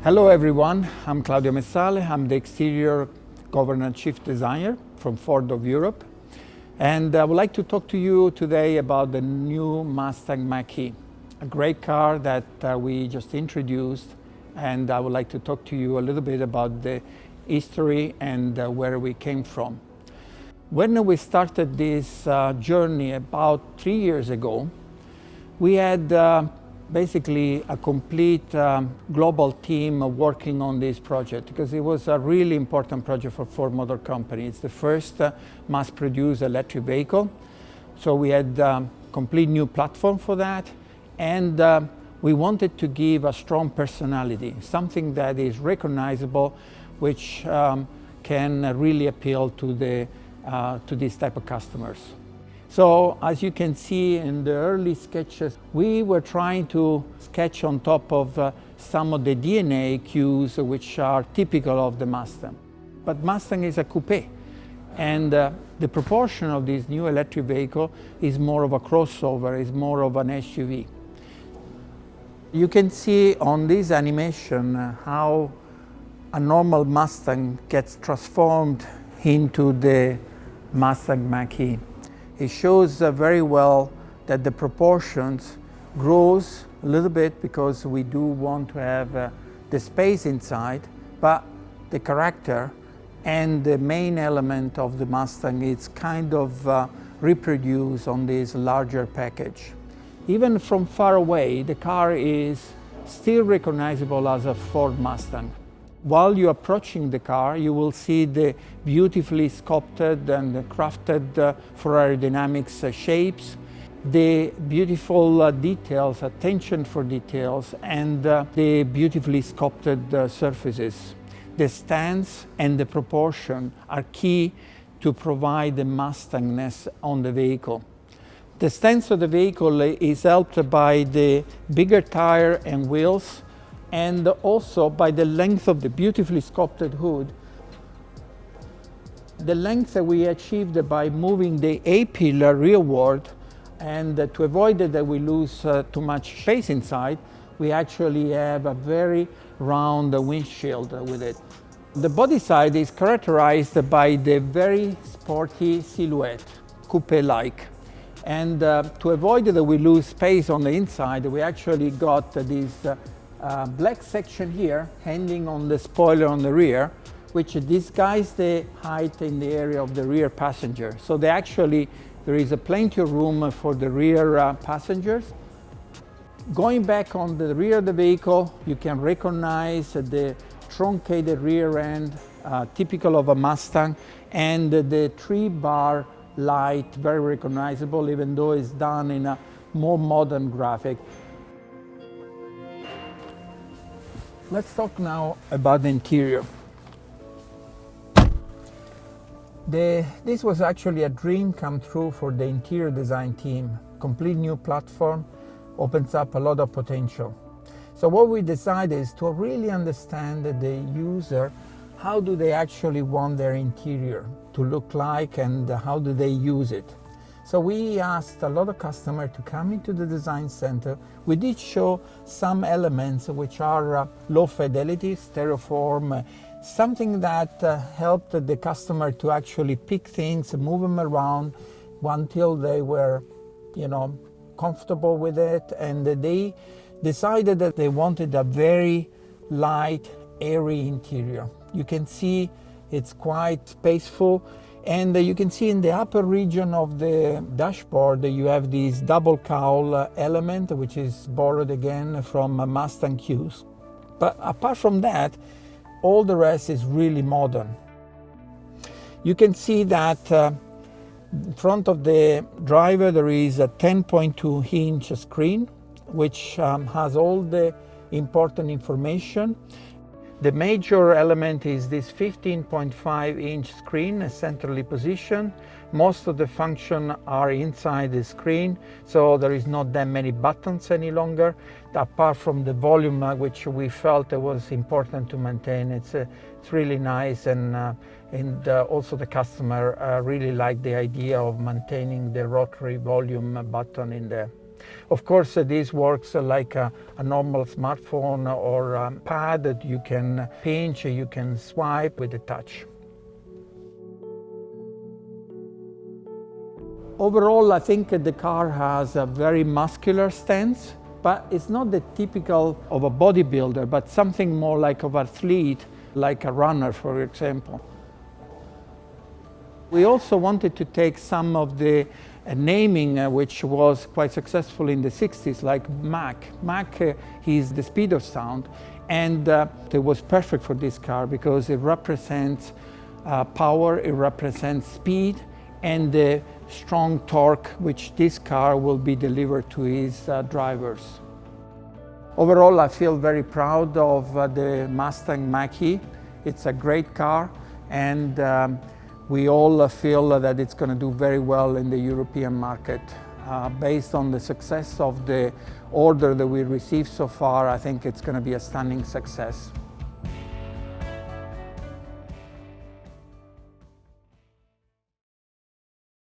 Hello everyone, I'm Claudio Messale. I'm the exterior governor chief designer from Ford of Europe. And I would like to talk to you today about the new Mustang Mach-E, a great car that we just introduced. And I would like to talk to you a little bit about the history and where we came from. When we started this journey about 3 years ago, we had basically a complete global team working on this project because it was a really important project for Ford Motor Company. It's the first mass-produced electric vehicle. So we had a complete new platform for that. And we wanted to give a strong personality, something that is recognizable, which can really appeal to these type of customers. So as you can see in the early sketches, we were trying to sketch on top of some of the DNA cues which are typical of the Mustang. But Mustang is a coupe, and the proportion of this new electric vehicle is more of a crossover, is more of an SUV. You can see on this animation how a normal Mustang gets transformed into the Mustang Mach-E. It shows very well that the proportions grows a little bit because we do want to have the space inside, but the character and the main element of the Mustang is kind of reproduced on this larger package. Even from far away, the car is still recognizable as a Ford Mustang. While you're approaching the car, you will see the beautifully sculpted and crafted for aerodynamics shapes, the beautiful details, attention for details, and the beautifully sculpted surfaces. The stance and the proportion are key to provide the Mustangness on the vehicle. The stance of the vehicle is helped by the bigger tire and wheels, and also by the length of the beautifully sculpted hood. The length that we achieved by moving the A-pillar rearward, and to avoid that we lose too much space inside, we actually have a very round windshield with it. The body side is characterized by the very sporty silhouette, coupe-like. And to avoid that we lose space on the inside, we actually got this black section here hanging on the spoiler on the rear, which disguises the height in the area of the rear passenger. So there is plenty of room for the rear passengers. Going back on the rear of the vehicle, you can recognize the truncated rear end, typical of a Mustang, and the 3-bar light, very recognizable, even though it's done in a more modern graphic. Let's talk now about the interior. This was actually a dream come true for the interior design team. Complete new platform opens up a lot of potential. So what we decided is to really understand the user, how do they actually want their interior to look like and how do they use it. So we asked a lot of customers to come into the design center. We did show some elements which are low fidelity, stereoform, something that helped the customer to actually pick things, move them around until they were, comfortable with it. And they decided that they wanted a very light, airy interior. You can see it's quite spaceful. And you can see in the upper region of the dashboard, you have this double cowl element, which is borrowed again from Mustang cues. But apart from that, all the rest is really modern. You can see that in front of the driver, there is a 10.2-inch screen, which has all the important information. The major element is this 15.5-inch screen, centrally positioned. Most of the functions are inside the screen, so there is not that many buttons any longer, apart from the volume, which we felt it was important to maintain. It's really nice, and also the customer really liked the idea of maintaining the rotary volume button in there. Of course, this works like a normal smartphone or a pad that you can pinch, you can swipe with a touch. Overall, I think the car has a very muscular stance, but it's not the typical of a bodybuilder, but something more like of an athlete, like a runner, for example. We also wanted to take some of the naming which was quite successful in the 60s, like Mach. Mach is the speed of sound, and it was perfect for this car because it represents power, it represents speed, and the strong torque which this car will be delivered to its drivers. Overall, I feel very proud of the Mustang Mach-E. It's a great car, and we all feel that it's going to do very well in the European market. Based on the success of the order that we received so far, I think it's going to be a stunning success.